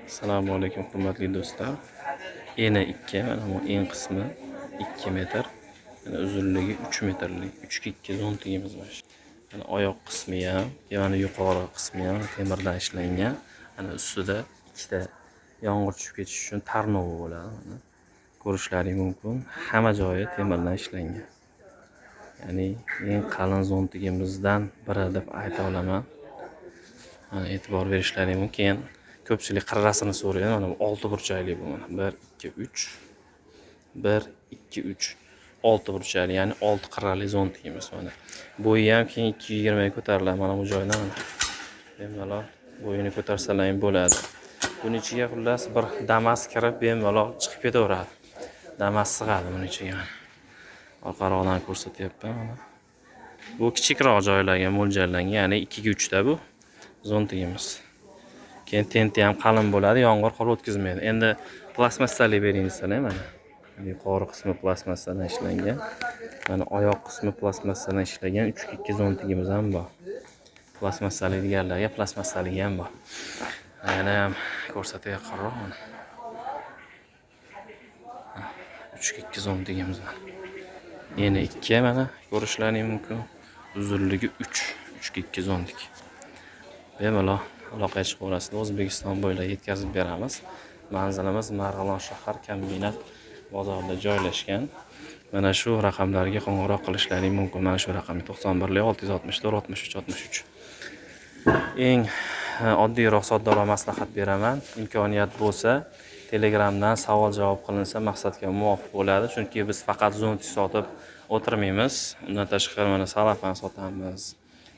Assalomu alaykum hurmatli do'stlar. Eni 2, mana bu eng qismi 2 metr. Mana uzunligi 3 metrlik 3x2 zontigimiz bor. Mana oyoq qismi ham, mana yuqori qismi ham temirdan ishlangan. Mana ustida ikkita yomg'ir tushib ketish uchun tarnovi bo'ladi. Mana ko'rishlaring mumkin. Hamma joyi temirdan ishlangan. Ya'ni eng qalin zontigimizdan biri deb ayta olaman. Mana e'tibor berishlaring mumkin. Ko'pchilik qirrasini so'raydi. Mana bu 6 burchakli bu. Mana 1 2 3 1 2 3 6 burchakli, ya'ni 6 qirrali zontigimiz mana. Bo'yi ham keyin 220 ga ko'tariladi mana bu joydan. Bemalol bo'yini ko'tarsalar ham bo'ladi. Buning ichiga xullas bir damas kirib bemalol chiqib ketaveradi. Damas sig'adi buning ichiga. Orqaroqdan ko'rsatyapman mana. Bu kichikroq joylarga mo'ljallangan, ya'ni 2 ga 3 da bu zontigimiz. Keyin tenti ham qalin bo'ladi, yomg'ir qor o'tkazmaydi. Endi plastmassali bering desalar mana. Yuqori qismi plastmassadan ishlangan. Mana oyoq qismi plastmassadan ishlangan 3x2 zontigimiz ham bor. Plastmassali deganlarga plastmassali ham bor. Yana ham ko'rsatay yaqinroq mana. 3x2 zontigimiz bor. Eni 2 mana ko'rishlaring mumkin. Uzunligi 3x2 zontik. Bemalol aloqaga chiqib olasizlar. O'zbekiston bo'ylab yetkazib beramiz. Manzilimiz Marg'ilon shahar kombinat bozorida joylashgan. Mana shu raqamlarga qo'ng'iroq qilishlaring mumkin. Mana shu raqam 91 664 63 63. Eng oddiyroq soddaroq maslahat beraman. Imkoniyat bo'lsa, Telegramdan savol-javob qilinsa maqsadga muvofiq bo'ladi. Chunki biz faqat zontik sotib o'tirmaymiz. Undan tashqari mana salafan sotamiz.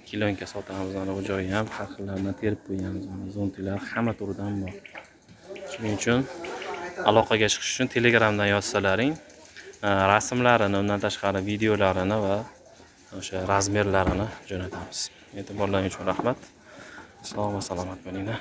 Kilonka sotamiz. Mana bu joyi ham har xillardan terib qo'yganmiz. Zontiklar hamma turidan bor. Shuning uchun aloqaga chiqish uchun Telegramdan yozsalaring, rasmlarini, undan tashqari videolarini va o'sha razmerlarini jo'natamiz. E'tiborlaringiz uchun rahmat. Sog' va salomat bo'linglar.